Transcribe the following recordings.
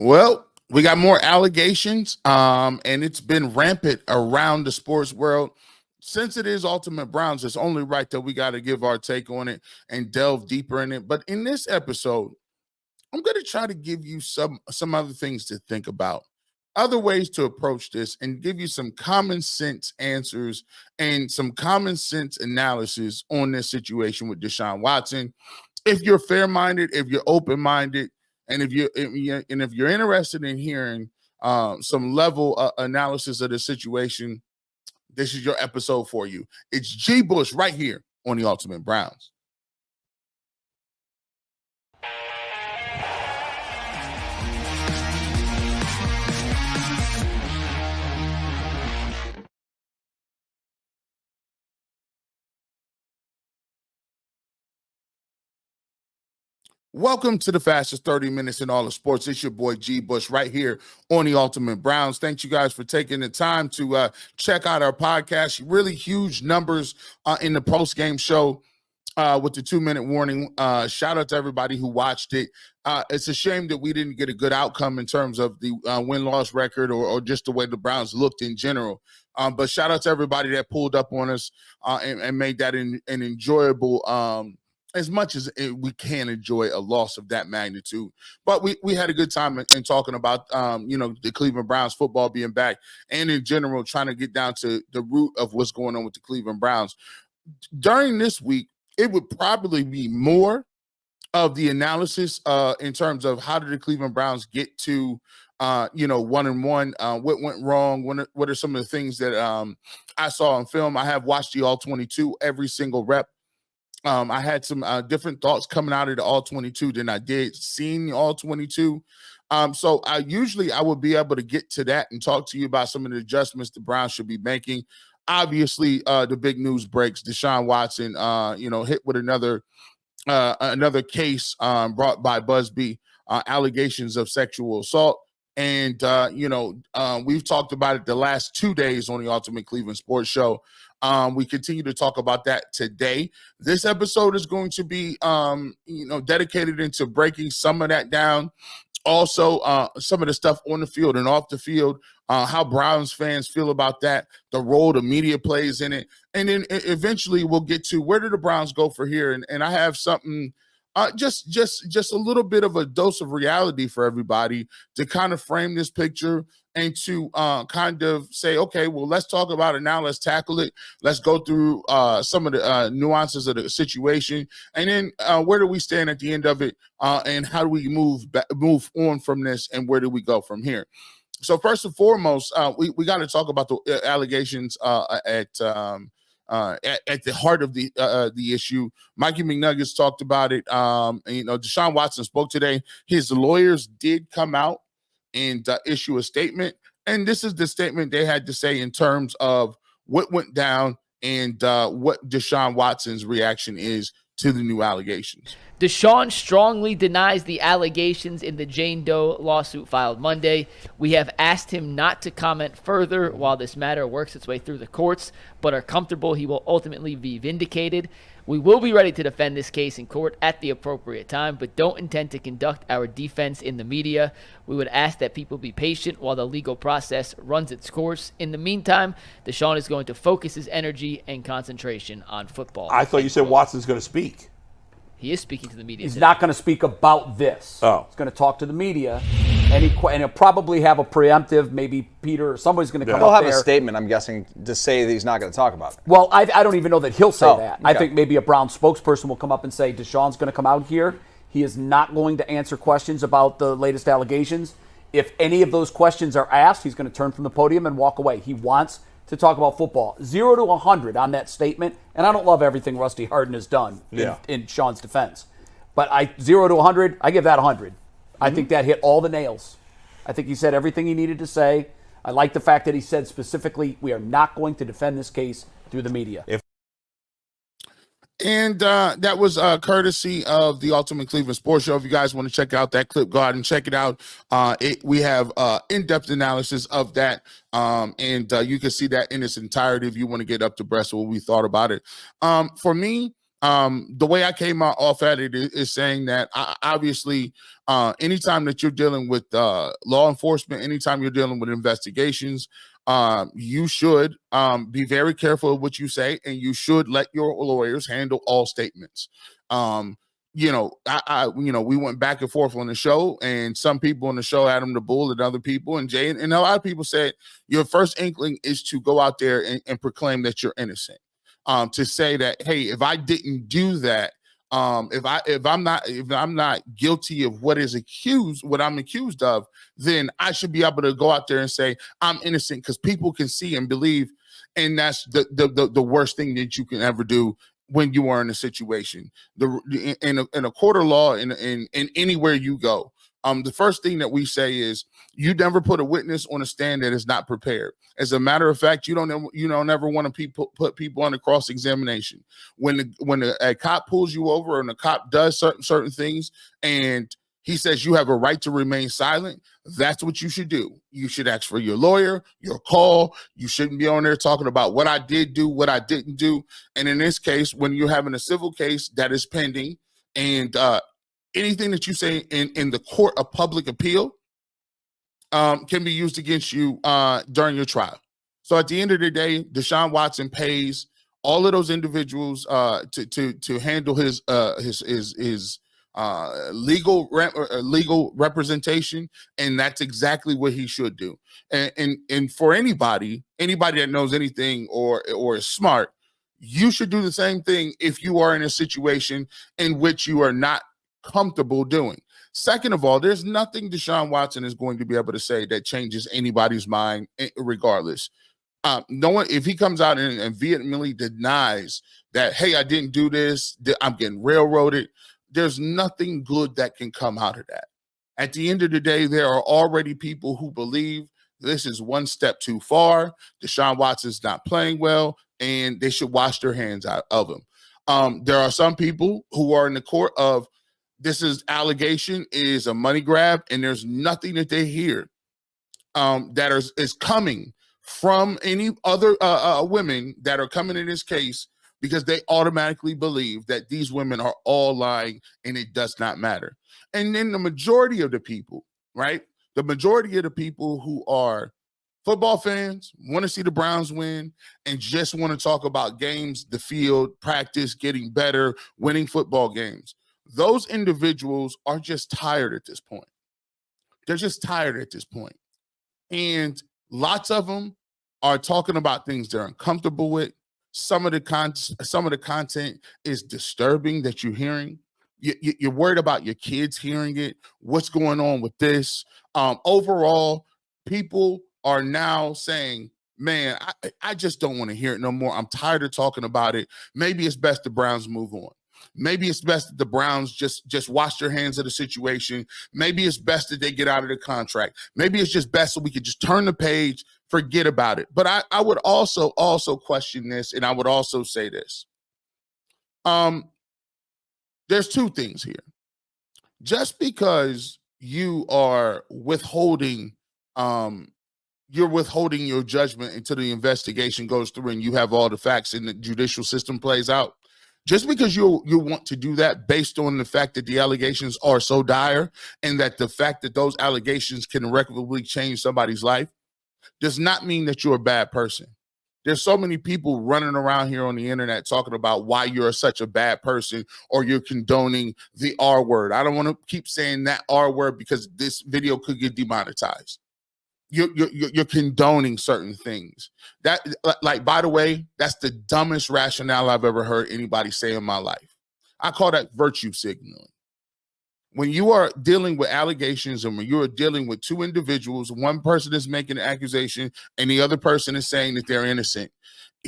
Well, we got more allegations, and it's been rampant around the sports world. Since it is Ultimate Browns, it's only right that we got to give our take on it and delve deeper in it. But in this episode, I'm going to try to give you some other things to think about, other ways to approach this, and give you some common sense answers and some common sense analysis on this situation with Deshaun Watson. If you're fair-minded, if you're open-minded, and if you're interested in hearing some level analysis of the situation, this is your episode for you. It's G. Bush right here on the Ultimate Browns. Welcome to the fastest 30 minutes in all of sports. It's your boy G. Bush right here on the Ultimate Browns. Thanks you guys for taking the time to check out our podcast. Really huge numbers in the post-game show with the 2-minute warning. Shout out to everybody who watched it. It's a shame that we didn't get a good outcome in terms of the win-loss record or just the way the Browns looked in general. But shout out to everybody that pulled up on us and made that an enjoyable as much as we can enjoy a loss of that magnitude. But we had a good time in talking about, the Cleveland Browns football being back and in general trying to get down to the root of what's going on with the Cleveland Browns. During this week, it would probably be more of the analysis in terms of how did the Cleveland Browns get to 1-1, what went wrong, what are some of the things that I saw on film. I have watched the All 22 every single rep. I had some different thoughts coming out of the All 22 than I did seeing the All 22. So I would be able to get to that and talk to you about some of the adjustments the Browns should be making. Obviously, the big news breaks. Deshaun Watson, hit with another case brought by Busby, allegations of sexual assault. And, we've talked about it the last 2 days on the Ultimate Cleveland Sports Show. We continue to talk about that today. This episode is going to be, dedicated into breaking some of that down. Also, some of the stuff on the field and off the field, how Browns fans feel about that, the role the media plays in it. And then eventually we'll get to where do the Browns go for here. And I have something, just a little bit of a dose of reality for everybody to kind of frame this picture and to kind of say, okay, well, let's talk about it now. Let's tackle it. Let's go through some of the nuances of the situation. And then where do we stand at the end of it? And how do we move on from this? And where do we go from here? So first and foremost, we got to talk about the allegations at the heart of the issue. Mikey McNuggets talked about it. Deshaun Watson spoke today. His lawyers did come out and issue a statement. And this is the statement they had to say in terms of what went down and what Deshaun Watson's reaction is to the new allegations. Deshaun strongly denies the allegations in the Jane Doe lawsuit filed Monday. We have asked him not to comment further while this matter works its way through the courts, but are comfortable he will ultimately be vindicated. We will be ready to defend this case in court at the appropriate time, but don't intend to conduct our defense in the media. We would ask that people be patient while the legal process runs its course. In the meantime, Deshaun is going to focus his energy and concentration on football. I thought you said Watson's going to speak. He is speaking to the media. He's today. not going to speak about this. Oh. He's going to talk to the media, and he'll probably have a preemptive, maybe Peter or somebody's going to come He'll up have there. a statement, I'm guessing, to say that he's not going to talk about it. Well, I don't even know that he'll say that. Okay. I think maybe a Brown spokesperson will come up and say, Deshaun's going to come out here. He is not going to answer questions about the latest allegations. If any of those questions are asked, he's going to turn from the podium and walk away. He wants to talk about football. 0 to 100 on that statement, and I don't love everything Rusty Harden has done in Sean's defense. But 0 to 100, I give that 100. I think that hit all the nails. I think he said everything he needed to say. I like the fact that he said specifically, we are not going to defend this case through the media. And that was courtesy of the Ultimate Cleveland Sports Show. If you guys want to check out that clip, go ahead and check it out. We have in-depth analysis of that, and you can see that in its entirety if you want to get up to breast what we thought about it. For me, The way I came off at it is saying that obviously, anytime that you're dealing with law enforcement, anytime you're dealing with investigations, you should be very careful of what you say, and you should let your lawyers handle all statements. We went back and forth on the show, and some people on the show, Adam the Bull and other people, and Jay, and a lot of people said your first inkling is to go out there and proclaim that you're innocent. To say that, hey, if I didn't do that, if I'm not guilty of what I'm accused of, then I should be able to go out there and say I'm innocent, because people can see and believe, and that's the worst thing that you can ever do when you are in a situation. In a court of law, in anywhere you go, the first thing that we say is you never put a witness on a stand that is not prepared. As a matter of fact, you don't ever want to put people under cross-examination. When a cop pulls you over and the cop does certain things and he says you have a right to remain silent, that's what you should do. You should ask for your lawyer, your call. You shouldn't be on there talking about what I did do, what I didn't do. And in this case, when you're having a civil case that is pending, and anything that you say in the court of public appeal can be used against you during your trial. So at the end of the day, Deshaun Watson pays all of those individuals to handle his legal representation, and that's exactly what he should do. And for anybody that knows anything or is smart, you should do the same thing if you are in a situation in which you are not comfortable doing. Second of all, there's nothing Deshaun Watson is going to be able to say that changes anybody's mind, regardless. No one, if he comes out and vehemently denies that, hey, I didn't do this, I'm getting railroaded, there's nothing good that can come out of that. At the end of the day, there are already people who believe this is one step too far. Deshaun Watson's not playing well, and they should wash their hands out of him. There are some people who are in the court of this allegation is a money grab, and there's nothing that they hear that is coming from any other women that are coming in this case, because they automatically believe that these women are all lying and it does not matter. And then the majority of the people, right? The majority of the people who are football fans, want to see the Browns win, and just want to talk about games, the field, practice, getting better, winning football games. Those individuals are just tired at this point. They're just tired at this point. And lots of them are talking about things they're uncomfortable with. Some of the content is disturbing that you're hearing. You're worried about your kids hearing it. What's going on with this? Overall, people are now saying, man, I just don't want to hear it no more. I'm tired of talking about it. Maybe it's best the Browns move on. Maybe it's best that the Browns just wash their hands of the situation. Maybe it's best that they get out of the contract. Maybe it's just best so we could just turn the page, forget about it. But I would also question this, and I would also say this. There's two things here. Just because you are withholding your judgment until the investigation goes through and you have all the facts and the judicial system plays out, just because you want to do that based on the fact that the allegations are so dire and that the fact that those allegations can irrevocably change somebody's life does not mean that you're a bad person. There's so many people running around here on the internet talking about why you're such a bad person or you're condoning the R word. I don't want to keep saying that R word because this video could get demonetized. You're condoning certain things. That, like, by the way, that's the dumbest rationale I've ever heard anybody say in my life. I call that virtue signaling. When you are dealing with allegations and when you are dealing with two individuals, one person is making an accusation and the other person is saying that they're innocent,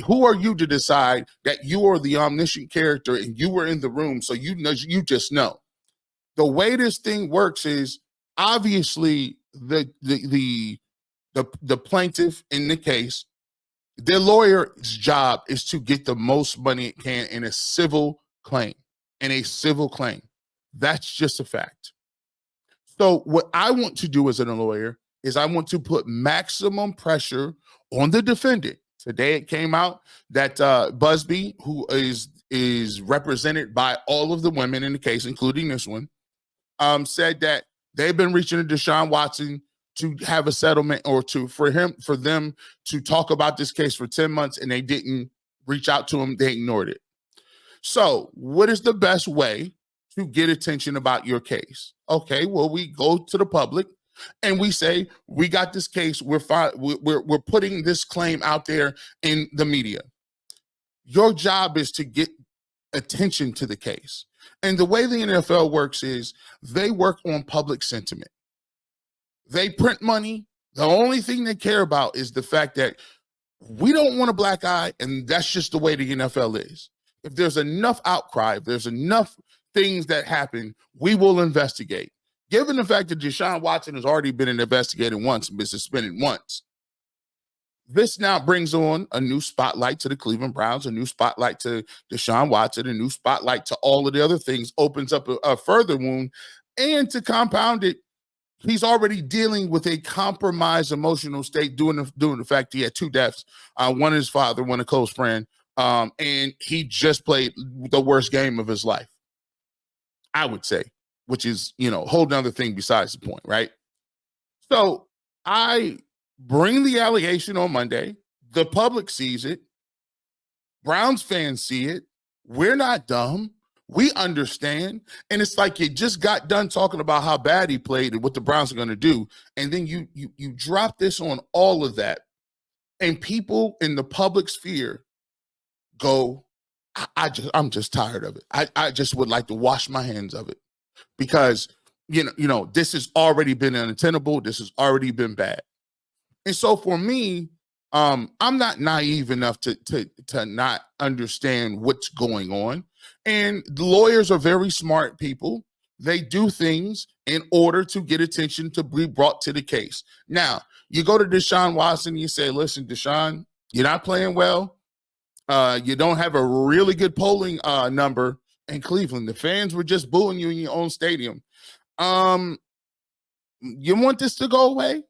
who are you to decide that you are the omniscient character and you were in the room, so you just know? The way this thing works is obviously the plaintiff in the case, their lawyer's job is to get the most money it can in a civil claim. That's just a fact. So what I want to do as a lawyer is I want to put maximum pressure on the defendant. Today it came out that Busby, who is is represented by all of the women in the case, including this one, said that they've been reaching to Deshaun Watson to have a settlement or for them to talk about this case for 10 months, and they didn't reach out to him. They ignored it. So what is the best way to get attention about your case? Okay, well, we go to the public and we say, we got this case. We're putting this claim out there in the media. Your job is to get attention to the case. And the way the NFL works is they work on public sentiment. They print money. The only thing they care about is the fact that we don't want a black eye, and that's just the way the NFL is. If there's enough outcry, if there's enough things that happen, we will investigate. Given the fact that Deshaun Watson has already been investigated once and been suspended once, this now brings on a new spotlight to the Cleveland Browns, a new spotlight to Deshaun Watson, a new spotlight to all of the other things, opens up a further wound. And to compound it, he's already dealing with a compromised emotional state due to the fact he had two deaths, one his father, one a close friend, and he just played the worst game of his life, I would say, which is, a whole nother thing besides the point, right? So I bring the allegation on Monday. The public sees it. Browns fans see it. We're not dumb. We understand. And it's like you just got done talking about how bad he played and what the Browns are going to do. And then you drop this on all of that. And people in the public sphere go, I'm just tired of it. I just would like to wash my hands of it. Because, this has already been unattainable. This has already been bad. And so for me, I'm not naive enough to not understand what's going on. And the lawyers are very smart people. They do things in order to get attention to be brought to the case. Now, you go to Deshaun Watson and you say, listen, Deshaun, you're not playing well. You don't have a really good polling number in Cleveland. The fans were just booing you in your own stadium. You want this to go away?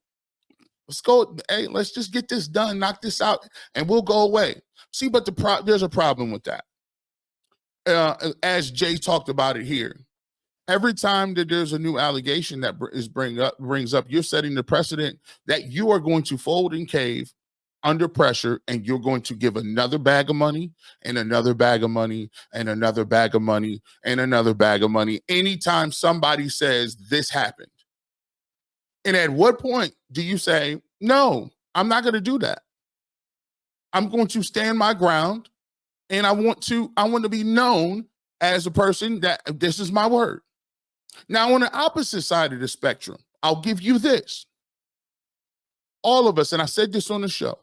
Let's go. Hey, let's just get this done, knock this out, and we'll go away. See, but there's a problem with that. As Jay talked about it here, every time that there's a new allegation that brings up, you're setting the precedent that you are going to fold and cave under pressure, and you're going to give another bag of money and another bag of money and another bag of money and another bag of money anytime somebody says this happened. And at what point do you say, no, I'm not going to do that? I'm going to stand my ground, and I want to be known as a person that this is my word. Now, on the opposite side of the spectrum, I'll give you this. All of us, and I said this on the show,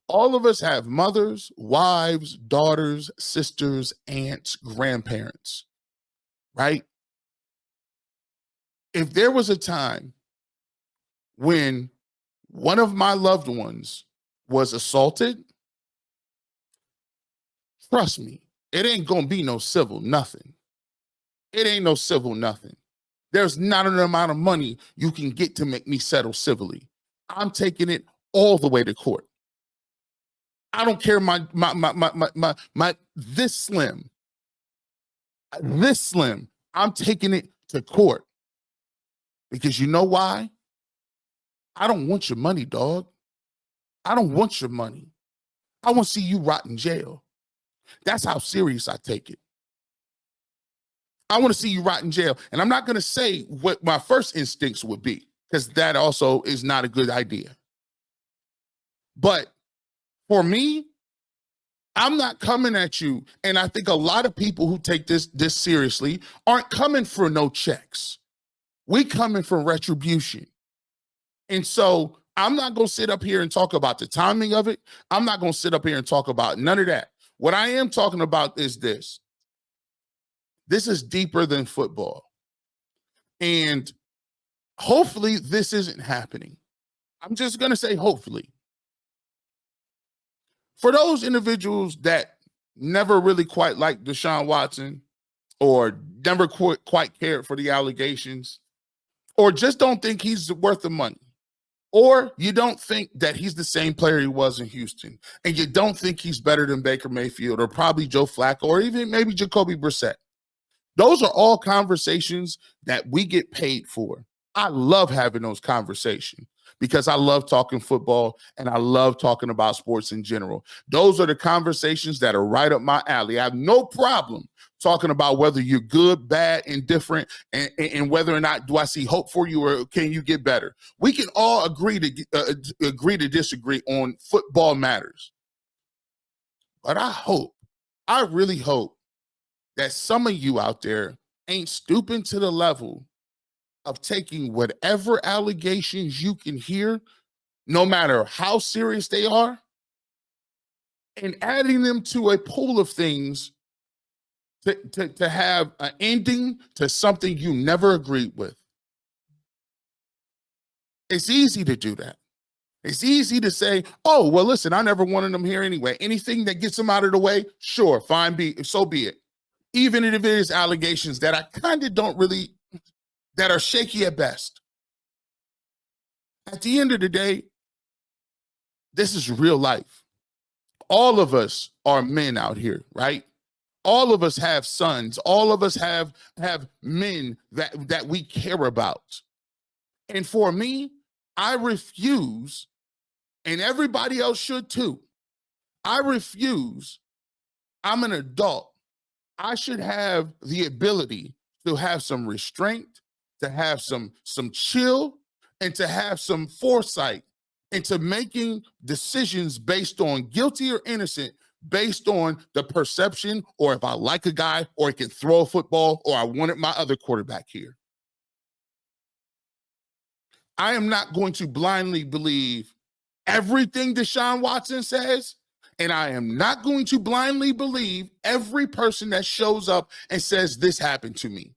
all of us have mothers, wives, daughters, sisters, aunts, grandparents, right? If there was a time when one of my loved ones was assaulted, trust me, it ain't gonna be no civil nothing. It ain't no civil nothing. There's not an amount of money you can get to make me settle civilly. I'm taking it all the way to court. I don't care my this slim. I'm taking it to court. Because you know why? I don't want your money, dog. I don't want your money. I want to see you rot in jail. That's how serious I take it. I want to see you rot in jail. And I'm not going to say what my first instincts would be, because that also is not a good idea. But for me, I'm not coming at you. And I think a lot of people who take this seriously aren't coming for no checks. We coming for retribution. And so I'm not going to sit up here and talk about the timing of it. I'm not going to sit up here and talk about none of that. What I am talking about is this. This is deeper than football. And hopefully this isn't happening. I'm just going to say hopefully. For those individuals that never really quite liked Deshaun Watson or never quite cared for the allegations or just don't think he's worth the money, or you don't think that he's the same player he was in Houston, and you don't think he's better than Baker Mayfield or probably Joe Flacco or even maybe Jacoby Brissett. Those are all conversations that we get paid for. I love having those conversations because I love talking football and I love talking about sports in general. Those are the conversations that are right up my alley. I have no problem talking about whether you're good, bad, indifferent, and whether or not do I see hope for you or can you get better. We can all agree to disagree on football matters. But I really hope that some of you out there ain't stooping to the level of taking whatever allegations you can hear, no matter how serious they are, and adding them to a pool of things to have an ending to something you never agreed with. It's easy to do that. It's easy to say, oh, well, listen, I never wanted them here anyway. Anything that gets them out of the way, sure, fine, so be it. Even if it is allegations that I kind of don't really, that are shaky at best. At the end of the day, this is real life. All of us are men out here, right? All of us have sons. All of us have men that we care about. And for me, I refuse, and everybody else should too. I refuse. I'm an adult. I should have the ability to have some restraint, to have some chill, and to have some foresight into making decisions based on guilty or innocent, based on the perception, or if I like a guy, or he can throw a football, or I wanted my other quarterback here. I am not going to blindly believe everything Deshaun Watson says, and I am not going to blindly believe every person that shows up and says this happened to me.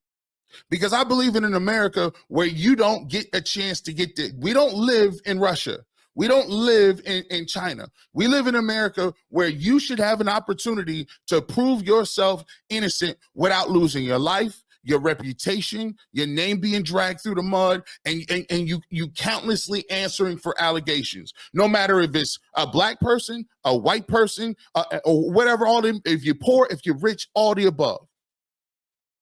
Because I believe in an America where you don't get a chance to get this. We don't live in Russia. We don't live in China. We live in America where you should have an opportunity to prove yourself innocent without losing your life, your reputation, your name being dragged through the mud, and you countlessly answering for allegations. No matter if it's a black person, a white person, or whatever, all them, if you're poor, if you're rich, all the above.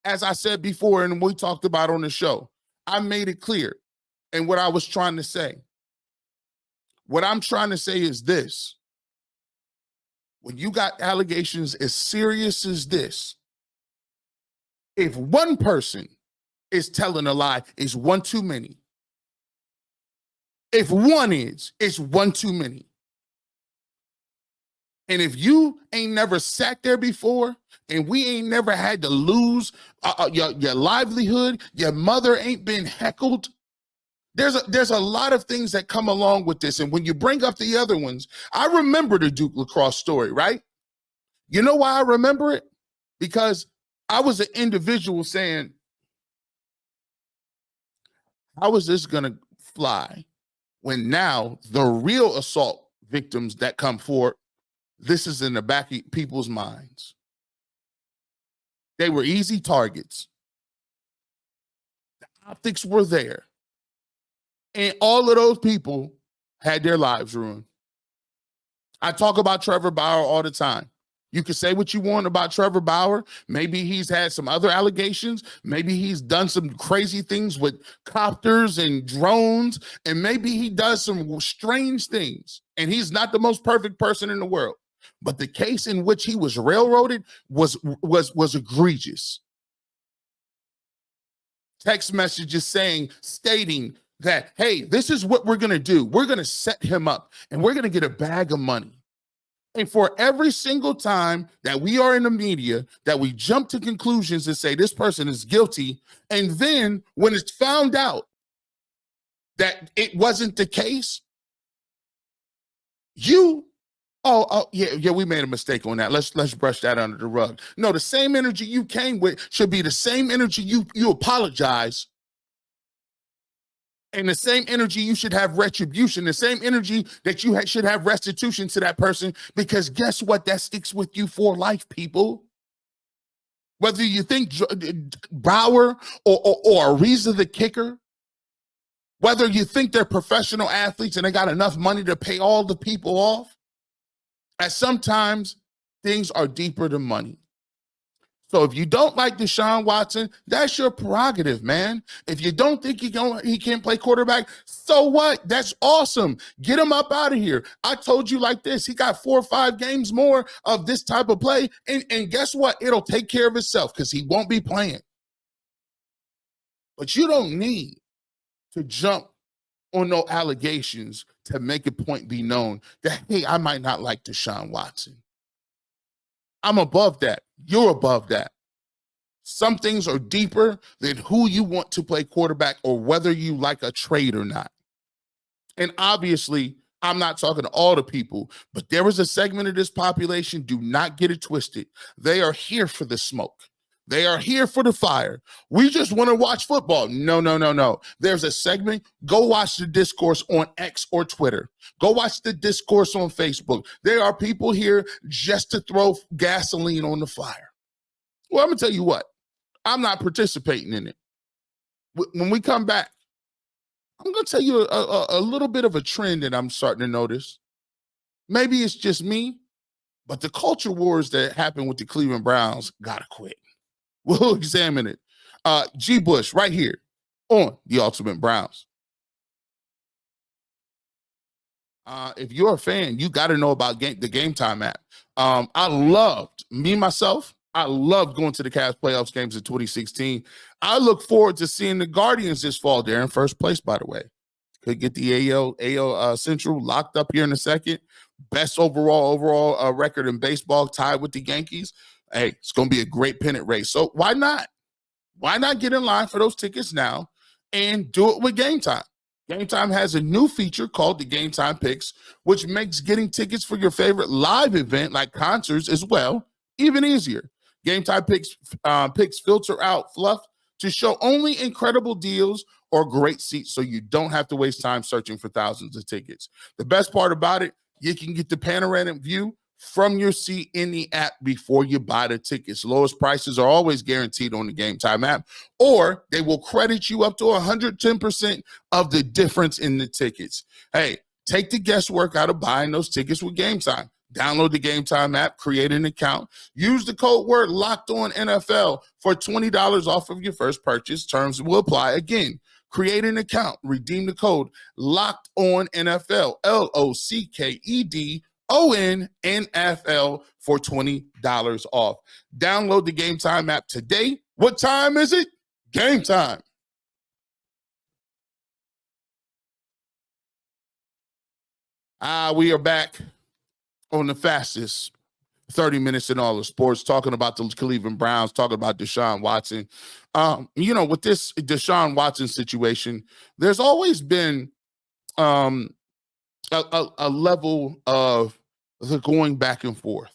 As I said before, and we talked about on the show, I made it clear and what I was trying to say. What I'm trying to say is this. When you got allegations as serious as this, if one person is telling a lie, it's one too many. If one is, it's one too many. And if you ain't never sat there before, and we ain't never had to lose your livelihood, your mother ain't been heckled, there's a lot of things that come along with this. And when you bring up the other ones, I remember the Duke lacrosse story, right? You know why I remember it? Because I was an individual saying, how is this going to fly when now the real assault victims that come forward, this is in the back of people's minds. They were easy targets. The optics were there. And all of those people had their lives ruined. I talk about Trevor Bauer all the time. You can say what you want about Trevor Bauer. Maybe he's had some other allegations. Maybe he's done some crazy things with copters and drones. And maybe he does some strange things. And he's not the most perfect person in the world. But the case in which he was railroaded was egregious. Text messages stating that, hey, this is what we're going to do. We're going to set him up and we're going to get a bag of money. And for every single time that we are in the media, that we jump to conclusions and say this person is guilty, and then when it's found out that it wasn't the case, yeah, we made a mistake on that. Let's brush that under the rug. No, the same energy you came with should be the same energy you apologize. And the same energy you should have retribution, the same energy that you should have restitution to that person, because guess what? That sticks with you for life, people. Whether you think Bauer or Ariza the kicker Whether you think they're professional athletes and they got enough money to pay all the people off, and sometimes things are deeper than money. So if you don't like Deshaun Watson, that's your prerogative, man. If you don't think he can't play quarterback, so what? That's awesome. Get him up out of here. I told you like this. He got 4 or 5 games more of this type of play. And guess what? It'll take care of itself because he won't be playing. But you don't need to jump on no allegations to make a point be known that, hey, I might not like Deshaun Watson. I'm above that. You're above that. Some things are deeper than who you want to play quarterback or whether you like a trade or not. And obviously, I'm not talking to all the people, but there is a segment of this population, do not get it twisted. They are here for the smoke. They are here for the fire. We just want to watch football. No. There's a segment. Go watch the discourse on X or Twitter. Go watch the discourse on Facebook. There are people here just to throw gasoline on the fire. Well, I'm going to tell you what. I'm not participating in it. When we come back, I'm going to tell you a little bit of a trend that I'm starting to notice. Maybe it's just me, but the culture wars that happened with the Cleveland Browns got to quit. We'll examine it. G. Bush right here on the Ultimate Browns. If you're a fan, you got to know about the Game Time app. I loved going to the Cavs playoffs games in 2016. I look forward to seeing the Guardians this fall. They're in first place, by the way. Could get the AL Central locked up here in a second. Best overall record in baseball, tied with the Yankees. Hey, it's going to be a great pennant race. So why not? Why not get in line for those tickets now and do it with Game Time? Game Time has a new feature called the Game Time Picks, which makes getting tickets for your favorite live event like concerts as well even easier. Game Time picks filter out fluff to show only incredible deals or great seats so you don't have to waste time searching for thousands of tickets. The best part about it, you can get the panoramic view from your seat in the app before you buy the tickets. Lowest prices are always guaranteed on the Game Time app, or they will credit you up to 110% of the difference in the tickets. Hey, take the guesswork out of buying those tickets with Game Time. Download the Game Time app, create an account, use the code word LOCKEDONNFL for $20 off of your first purchase. Terms will apply. Again, create an account, redeem the code LOCKEDONNFL, LOCKEDONNFL for $20 off. Download the Game Time app today. What time is it? Game time. We are back on the fastest 30 minutes in all of sports, talking about the Cleveland Browns, talking about Deshaun Watson. With this Deshaun Watson situation, there's always been a level of the going back and forth.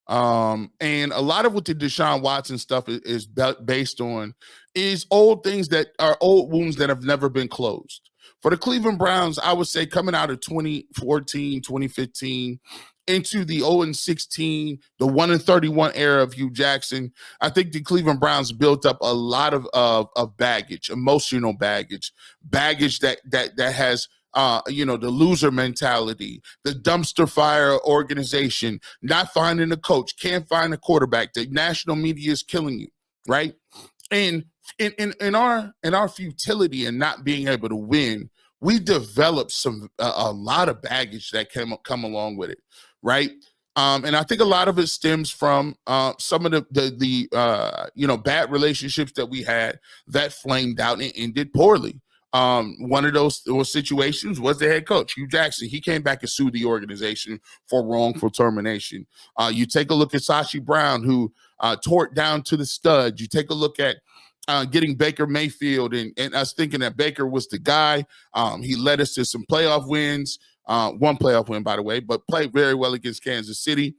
And a lot of what the Deshaun Watson stuff is based on is old things that are old wounds that have never been closed. For the Cleveland Browns, I would say coming out of 2014, 2015, into the 0-16, the 1-31 era of Hugh Jackson, I think the Cleveland Browns built up a lot of baggage, emotional baggage that has the loser mentality, the dumpster fire organization, not finding a coach, can't find a quarterback. The national media is killing you, right? And in our futility and not being able to win, we developed a lot of baggage that come along with it, right? And I think a lot of it stems from some of the bad relationships that we had that flamed out and ended poorly. One of those situations was the head coach, Hugh Jackson. He came back and sued the organization for wrongful termination. You take a look at Sashi Brown, who tore it down to the studs. You take a look at getting Baker Mayfield and us thinking that Baker was the guy. He led us to some playoff wins, one playoff win, by the way, but played very well against Kansas City.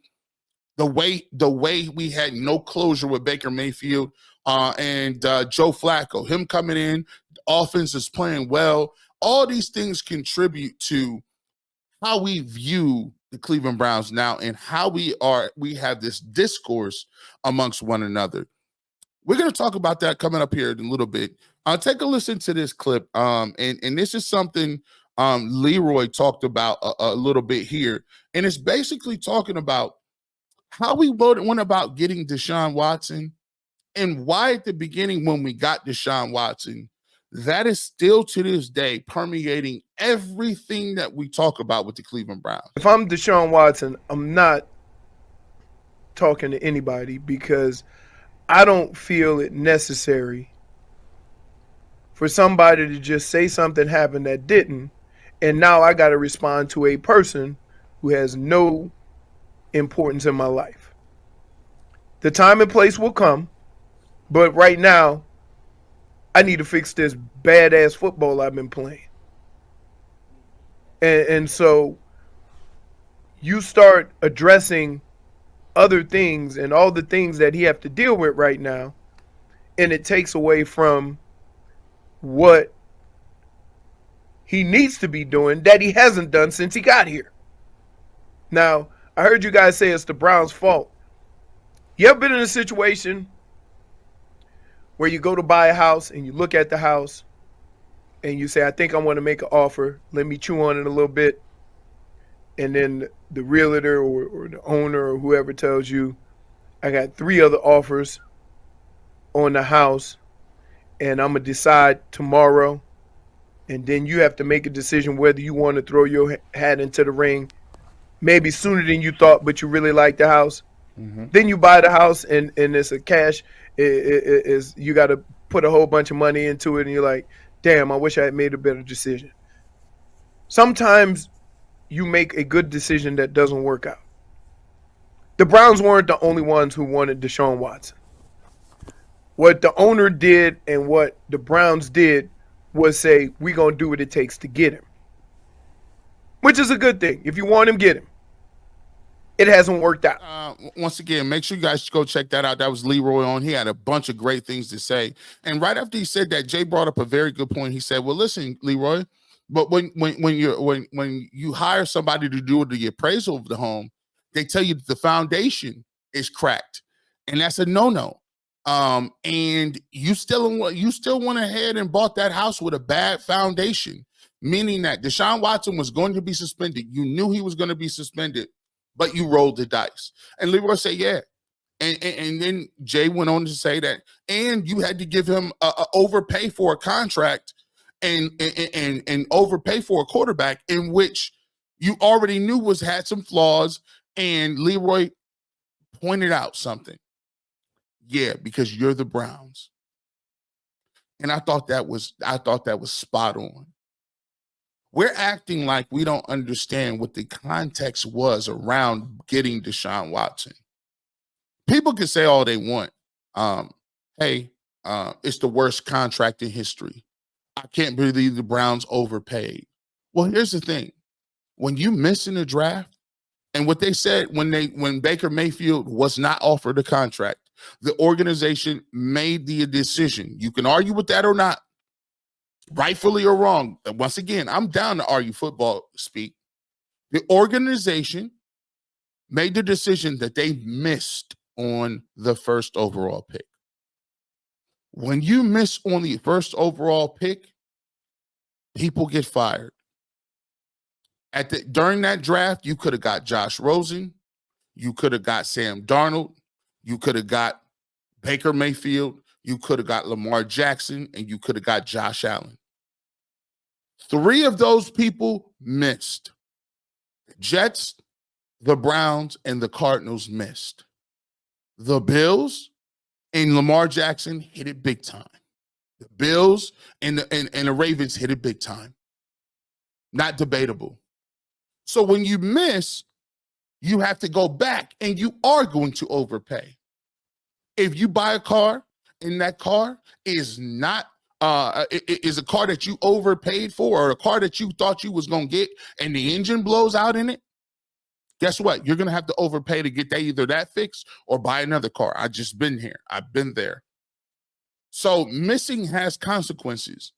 The way we had no closure with Baker Mayfield and Joe Flacco, him coming in, the offense is playing well. All these things contribute to how we view the Cleveland Browns now and how we have this discourse amongst one another. We're going to talk about that coming up here in a little bit. Take a listen to this clip. And this is something Leroy talked about a little bit here. And it's basically talking about how we went about getting Deshaun Watson and why at the beginning when we got Deshaun Watson, that is still to this day permeating everything that we talk about with the Cleveland Browns. If I'm Deshaun Watson, I'm not talking to anybody because I don't feel it necessary for somebody to just say something happened that didn't, and now I got to respond to a person who has no importance in my life. The time and place will come, but right now, I need to fix this badass football I've been playing. And so you start addressing other things and all the things that he have to deal with right now, and it takes away from what he needs to be doing that he hasn't done since he got here. Now, I heard you guys say it's the Browns' fault. You ever been in a situation where you go to buy a house and you look at the house and you say, I think I want to make an offer. Let me chew on it a little bit. And then the realtor or the owner or whoever tells you, I got 3 other offers on the house and I'm going to decide tomorrow. And then you have to make a decision whether you want to throw your hat into the ring, maybe sooner than you thought, but you really like the house. Mm-hmm. Then you buy the house and it's a cash. You got to put a whole bunch of money into it and you're like, damn, I wish I had made a better decision. Sometimes you make a good decision that doesn't work out. The Browns weren't the only ones who wanted Deshaun Watson. What the owner did and what the Browns did was say, we're going to do what it takes to get him. Which is a good thing. If you want him, get him. It hasn't worked out. Once again, make sure you guys go check that out. That was Leroy on. He had a bunch of great things to say. And right after he said that, Jay brought up a very good point. He said, well, listen, Leroy, but when you hire somebody to do the appraisal of the home, they tell you that the foundation is cracked. And that's a no-no. And you still went ahead and bought that house with a bad foundation, meaning that Deshaun Watson was going to be suspended. You knew he was going to be suspended, but you rolled the dice. And Leroy said, yeah. And then Jay went on to say that, and you had to give him a overpay for a contract and overpay for a quarterback in which you already knew had some flaws. And Leroy pointed out something. Yeah, because you're the Browns. And I thought that was spot on. We're acting like we don't understand what the context was around getting Deshaun Watson. People can say all they want. Hey, it's the worst contract in history. I can't believe the Browns overpaid. Well, here's the thing. When you miss in the draft, and what they said when Baker Mayfield was not offered a contract, the organization made the decision. You can argue with that or not, rightfully or wrong. And once again, I'm down to argue football speak. The organization made the decision that they missed on the first overall pick. When you miss on the first overall pick, people get fired. During that draft, you could have got Josh Rosen, you could have got Sam Darnold, you could have got Baker Mayfield, you could have got Lamar Jackson, and you could have got Josh Allen. 3 of those people missed. The Jets, the Browns, and the Cardinals missed. The Bills and Lamar Jackson hit it big time. The Bills and the Ravens hit it big time. Not debatable. So when you miss, you have to go back and you are going to overpay. If you buy a car and that car is not is a car that you overpaid for or a car that you thought you was going to get and the engine blows out in it, guess what? You're going to have to overpay to get either that fixed or buy another car. I've just been here. I've been there. So missing has consequences.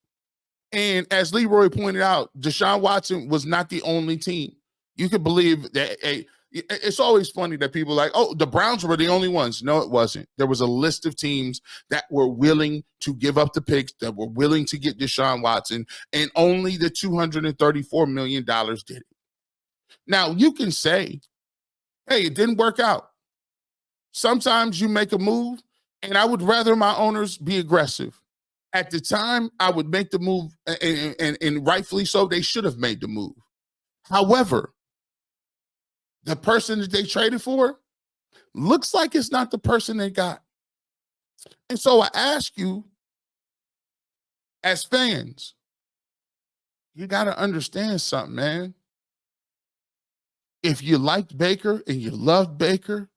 And as Leroy pointed out, Deshaun Watson was not the only team. You could believe that it's always funny that people are like, oh, the Browns were the only ones. No, it wasn't. There was a list of teams that were willing to give up the picks, that were willing to get Deshaun Watson, and only the $234 million did it. Now, you can say, hey, it didn't work out. Sometimes you make a move, and I would rather my owners be aggressive. At the time, I would make the move, and rightfully so, they should have made the move. However, the person that they traded for looks like it's not the person they got. And so I ask you, as fans, you got to understand something, man. If you liked Baker and you loved Baker,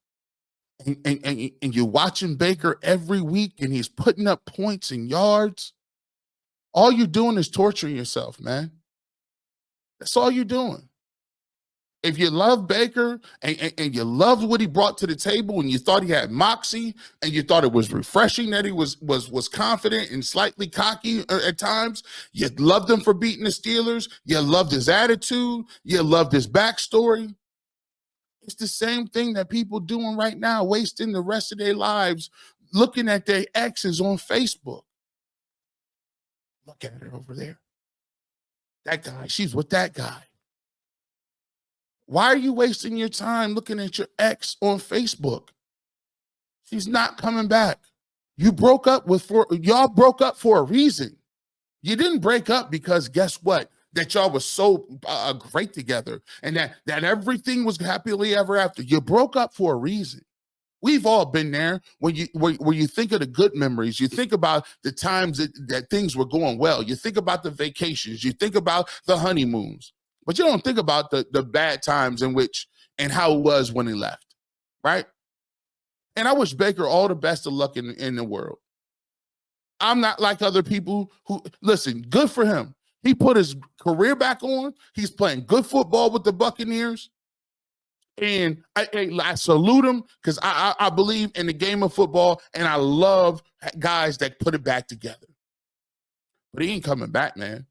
and you're watching Baker every week and he's putting up points and yards, all you're doing is torturing yourself, man. That's all you're doing. If you love Baker and you loved what he brought to the table and you thought he had moxie and you thought it was refreshing that he was confident and slightly cocky at times, you loved him for beating the Steelers, you loved his attitude, you loved his backstory. It's the same thing that people doing right now, wasting the rest of their lives looking at their exes on Facebook. Look at her over there. That guy, she's with that guy. Why are you wasting your time looking at your ex on Facebook? She's not coming back. Y'all broke up for a reason. You didn't break up because guess what? That y'all was so great together and that everything was happily ever after. You broke up for a reason. We've all been there when you think of the good memories. You think about the times that things were going well. You think about the vacations. You think about the honeymoons. But you don't think about the bad times and how it was when he left, right? And I wish Baker all the best of luck in the world. I'm not like other people who, listen, good for him. He put his career back on. He's playing good football with the Buccaneers. And I salute him because I believe in the game of football, and I love guys that put it back together. But he ain't coming back, man.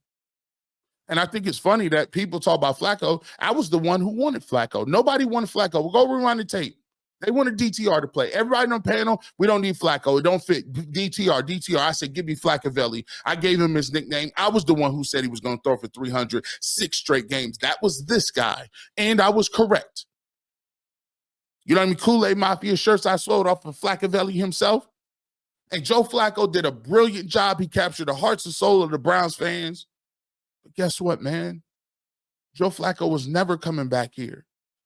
And I think it's funny that people talk about Flacco. I was the one who wanted Flacco. Nobody wanted Flacco. We'll go rewind the tape. They wanted DTR to play. Everybody on the panel, we don't need Flacco. It don't fit. DTR. I said, give me Flaccavelli. I gave him his nickname. I was the one who said he was going to throw for 300, 6 straight games. That was this guy. And I was correct. You know what I mean? Kool-Aid Mafia shirts I sold off of Flaccavelli himself. And Joe Flacco did a brilliant job. He captured the hearts and soul of the Browns fans. But guess what, man? Joe Flacco was never coming back here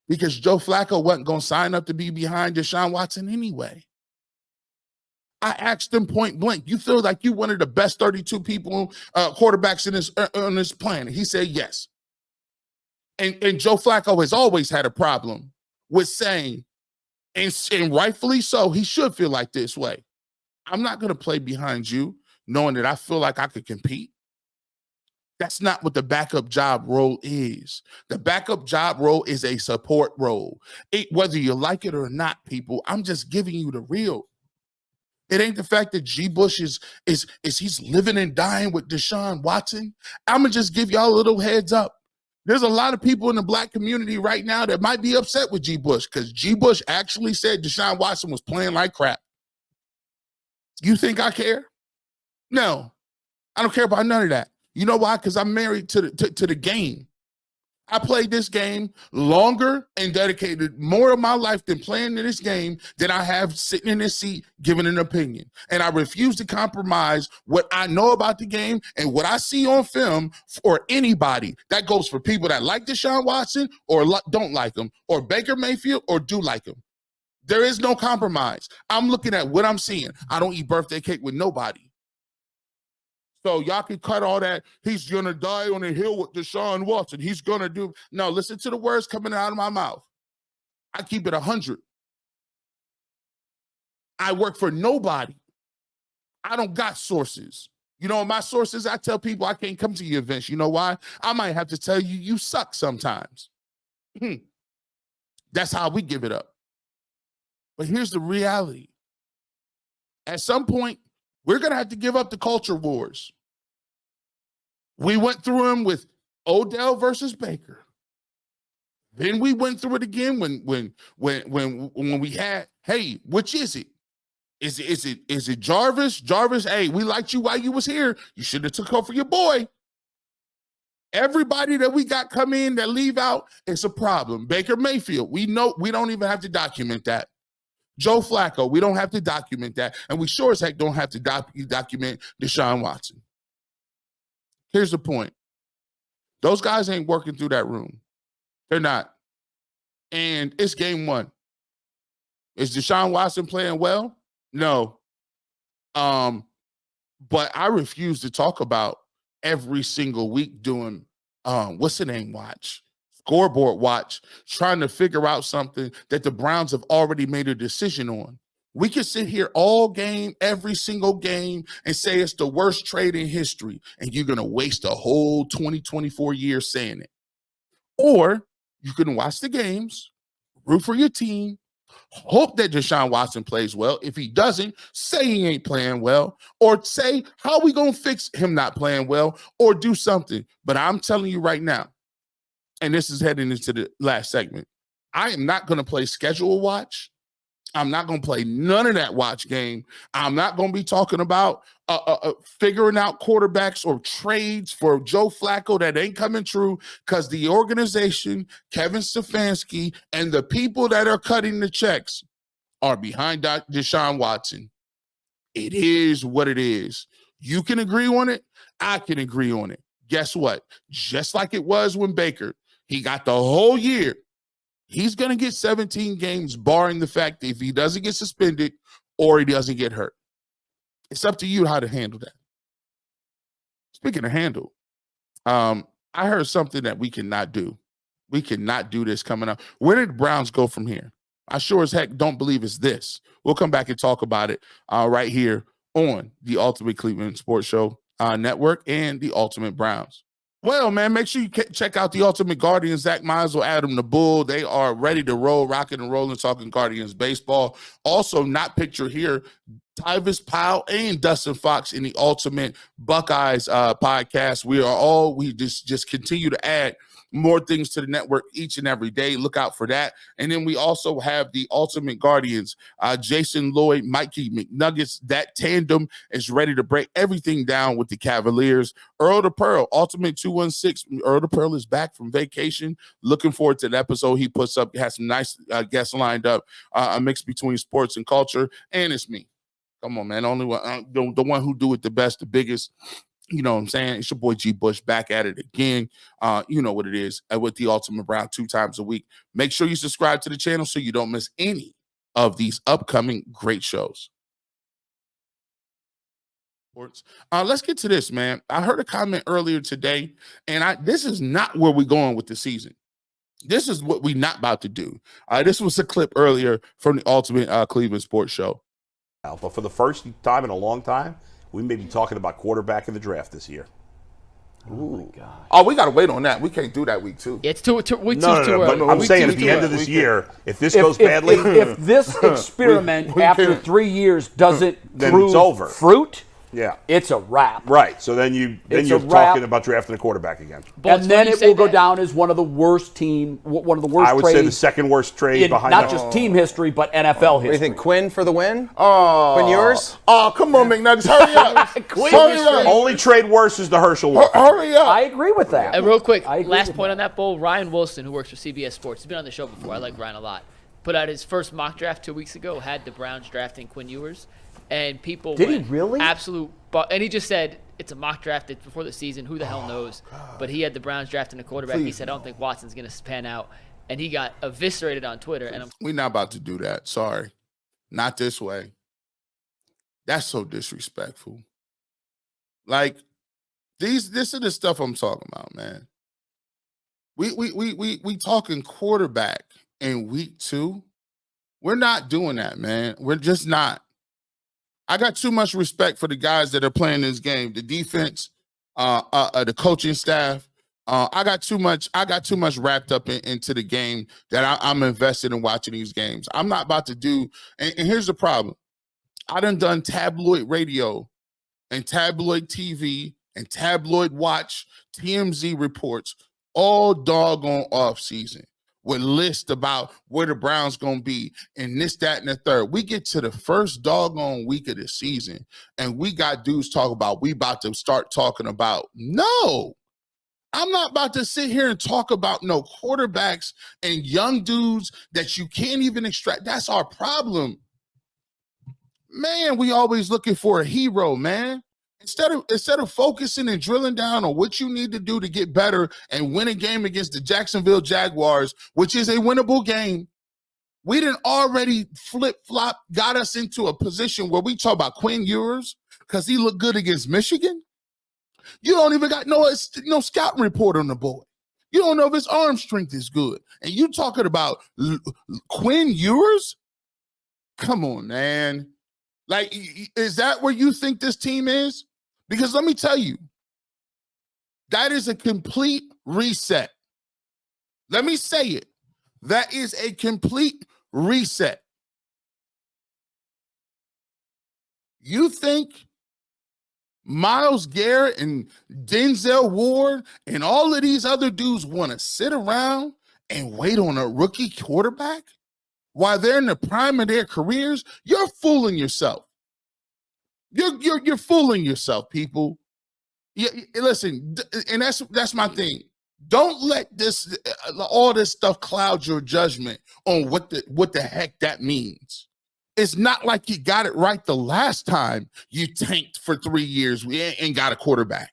because Joe Flacco wasn't going to sign up to be behind Deshaun Watson anyway. I asked him point blank, you feel like you one of the best 32 people, quarterbacks on this planet? He said yes. And Joe Flacco has always had a problem with saying, and rightfully so, he should feel like this way. I'm not going to play behind you knowing that I feel like I could compete. That's not what the backup job role is. The backup job role is a support role. Whether you like it or not, people, I'm just giving you the real. It ain't the fact that G. Bush is he's living and dying with Deshaun Watson. I'm going to just give y'all a little heads up. There's a lot of people in the black community right now that might be upset with G. Bush because G. Bush actually said Deshaun Watson was playing like crap. You think I care? No, I don't care about none of that. You know why? Because I'm married to the game. I played this game longer and dedicated more of my life than playing in this game than I have sitting in this seat giving an opinion. And I refuse to compromise what I know about the game and what I see on film for anybody. That goes for people that like Deshaun Watson or don't like him, or Baker Mayfield or do like him. There is no compromise. I'm looking at what I'm seeing. I don't eat birthday cake with nobody. So y'all can cut all that. He's going to die on a hill with Deshaun Watson. He's going to do. No, listen to the words coming out of my mouth. I keep it 100. I work for nobody. I don't got sources. You know, my sources, I tell people I can't come to your events. You know why? I might have to tell you, you suck sometimes. That's how we give it up. But here's the reality. At some point, we're going to have to give up the culture wars. We went through them with Odell versus Baker. Then we went through it again when we had, hey, which is it? Is it Jarvis? Jarvis, hey, we liked you while you was here. You should have took over your boy. Everybody that we got come in that leave out, it's a problem. Baker Mayfield, we know we don't even have to document that. Joe Flacco, we don't have to document that. And we sure as heck don't have to document Deshaun Watson. Here's the point. Those guys ain't working through that room. They're not. And it's game one. Is Deshaun Watson playing well? No. But I refuse to talk about every single week doing what's the name watch? Scoreboard watch, trying to figure out something that the Browns have already made a decision on. We can sit here all game, every single game, and say it's the worst trade in history, and you're going to waste a whole 24 years saying it. Or you can watch the games, root for your team, hope that Deshaun Watson plays well. If he doesn't, say he ain't playing well, or say, how are we going to fix him not playing well, or do something. But I'm telling you right now, and this is heading into the last segment, I am not going to play schedule watch. I'm not going to play none of that watch game. I'm not going to be talking about figuring out quarterbacks or trades for Joe Flacco that ain't coming true, because the organization, Kevin Stefanski, and the people that are cutting the checks are behind Deshaun Watson. It is what it is. You can agree on it. I can agree on it. Guess what? Just like it was when Baker, he got the whole year. He's going to get 17 games, barring the fact that if he doesn't get suspended or he doesn't get hurt. It's up to you how to handle that. Speaking of handle, I heard something that we cannot do. We cannot do this coming up. Where did the Browns go from here? I sure as heck don't believe it's this. We'll come back and talk about it right here on the Ultimate Cleveland Sports Show Network and the Ultimate Browns. Well, man, make sure you check out the Ultimate Guardians, Zach Meisel, Adam the Bull. They are ready to roll, rocking and rolling, talking Guardians baseball. Also, not pictured here, Tyvis Powell and Dustin Fox in the Ultimate Buckeyes podcast. We just continue to add more things to the network each and every day. Look out for that. And then we also have the Ultimate Guardians, Jason Lloyd, Mikey McNuggets. That tandem is ready to break everything down with the Cavaliers. Earl the Pearl, Ultimate 216. Earl the Pearl is back from vacation. Looking forward to the episode he puts up. Has some nice guests lined up, a mix between sports and culture. And it's me. Come on, man. Only one, the one who do it the best, the biggest. You know what I'm saying? It's your boy G Bush back at it again. You know what it is with the Ultimate Brown 2 times a week. Make sure you subscribe to the channel so you don't miss any of these upcoming great shows. Let's get to this, man. I heard a comment earlier today, and this is not where we're going with the season. This is what we're not about to do. This was a clip earlier from the Ultimate Cleveland Sports Show. But for the first time in a long time, we may be talking about quarterback in the draft this year. Oh, my God. Oh, we got to wait on that. We can't do that week 2. It's week 2 No, too early. but I'm saying at the end of this year, if this goes badly, if this experiment after 3 years doesn't then prove it's over. fruit, yeah, it's a wrap. right. So then you're talking about drafting a quarterback again. And then it will go down as one of the worst I would say the trades second worst trade in behind not just team history but NFL history. What do you think, Quinn for the win? Oh, Quinn yours? Oh, come on, McNuggets. Hurry up. Hurry up. Only trade worse is the Herschel one. Hurry up. I agree with that. And real quick, I agree last with point that. on that, Bull. Ryan Wilson, who works for CBS Sports, he's been on the show before. I like Ryan a lot. Put out his first mock draft 2 weeks ago, had the Browns drafting Quinn Ewers. And people Did he went really? absolute and he just said it's a mock draft. It's before the season. Who the hell knows? But he had the Browns drafting a quarterback. He said, I don't think Watson's going to pan out. And he got eviscerated on Twitter. And We're not about to do that. Sorry. Not this way. That's so disrespectful. Like, this is the stuff I'm talking about, man. We talking quarterback in week 2. We're not doing that, man. We're just not. I got too much respect for the guys that are playing this game, the defense, the coaching staff. I got too much wrapped up into the game that I'm invested in watching these games. I'm not about to do, and here's the problem. I done tabloid radio and tabloid TV and tabloid watch TMZ reports all doggone off season. with lists about where the Browns going to be and this, that, and the third. We get to the first doggone week of the season, and we got dudes talk about we about to start talking about. No, I'm not about to sit here and talk about no quarterbacks and young dudes that you can't even extract. That's our problem. Man, we always looking for a hero, man. Instead of focusing and drilling down on what you need to do to get better and win a game against the Jacksonville Jaguars, which is a winnable game, we done already flip-flop, got us into a position where we talk about Quinn Ewers because he looked good against Michigan. You don't even got no scouting report on the boy. You don't know if his arm strength is good. And you talking about Quinn Ewers? Come on, man. Like, is that where you think this team is? Because let me tell you, that is a complete reset. Let me say it. That is a complete reset. You think Myles Garrett and Denzel Ward and all of these other dudes want to sit around and wait on a rookie quarterback while they're in the prime of their careers? You're fooling yourself. You're fooling yourself, people. Listen, and that's my thing. Don't let this all this stuff cloud your judgment on what the heck that means. It's not like you got it right the last time you tanked for 3 years and got a quarterback.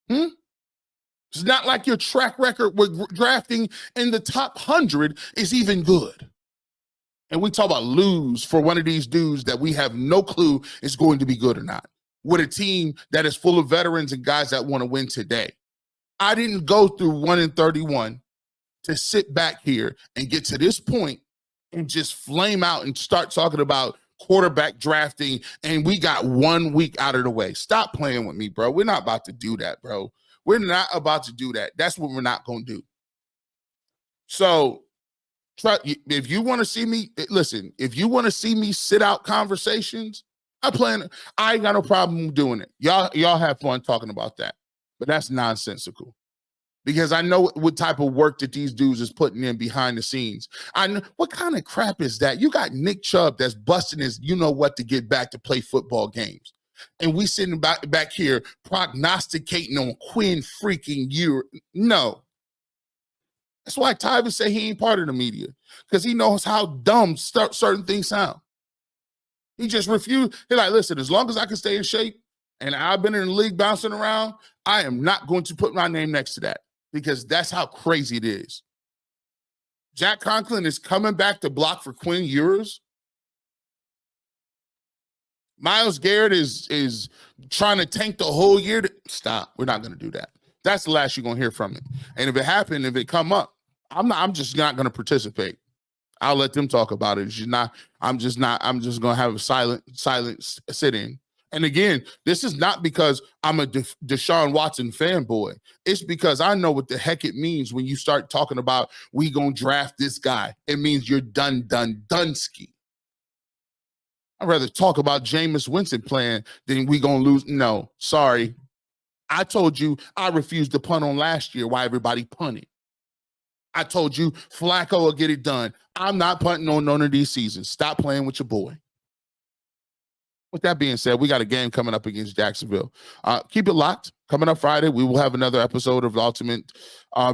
It's not like your track record with drafting in the top 100 is even good. And we talk about lose for one of these dudes that we have no clue is going to be good or not, with a team that is full of veterans and guys that want to win today. I didn't go through 1-31 to sit back here and get to this point and just flame out and start talking about quarterback drafting, and we got 1 week out of the way. Stop playing with me, bro. We're not about to do that, bro. We're not about to do that. That's what we're not going to do. So, if you want to see me, listen, if you want to see me sit out conversations, I ain't got no problem doing it. Y'all have fun talking about that. But that's nonsensical. Because I know what type of work that these dudes is putting in behind the scenes. I know what kind of crap is that? You got Nick Chubb that's busting his you-know-what to get back to play football games. And we sitting back here prognosticating on Quinn freaking Ewers. No. That's why Tyvin say he ain't part of the media, because he knows how dumb certain things sound. He just refused. He's like, listen, as long as I can stay in shape and I've been in the league bouncing around, I am not going to put my name next to that, because that's how crazy it is. Jack Conklin is coming back to block for Quinn Ewers. Myles Garrett is trying to tank the whole year. Stop. We're not going to do that. That's the last you're going to hear from it. And if it happened, if it come up, I'm just not going to participate. I'll let them talk about it. I'm just going to have a silent sit-in. And again, this is not because I'm a Deshaun Watson fanboy. It's because I know what the heck it means when you start talking about we going to draft this guy. It means you're done-ski. I'd rather talk about Jameis Winston playing than we going to lose. No, sorry. I told you I refused to punt on last year while everybody punted. I told you Flacco will get it done. I'm not punting on none of these seasons. Stop playing with your boy. With that being said, we got a game coming up against Jacksonville. Keep it locked. Coming up Friday, we will have another episode of the Ultimate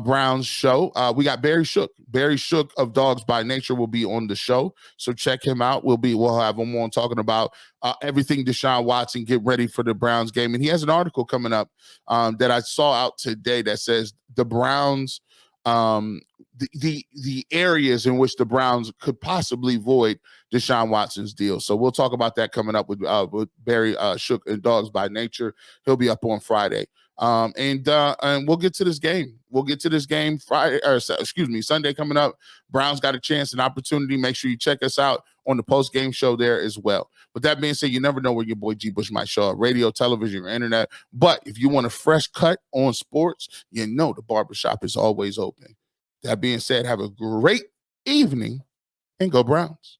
Browns show. We got Barry Shook. Barry Shook of Dogs by Nature will be on the show, so check him out. We'll have him on talking about everything Deshaun Watson. Get ready for the Browns game, and he has an article coming up that I saw out today that says the Browns. The areas in which the Browns could possibly void Deshaun Watson's deal. So we'll talk about that coming up with Barry Shook and Dogs by Nature. He'll be up on Friday. And we'll get to this game. We'll get to this game Sunday coming up. Browns got a chance, an opportunity. Make sure you check us out on the post-game show there as well. With that being said, you never know where your boy G. Bush might show up, radio, television, or internet. But if you want a fresh cut on sports, you know the barbershop is always open. That being said, have a great evening and go Browns.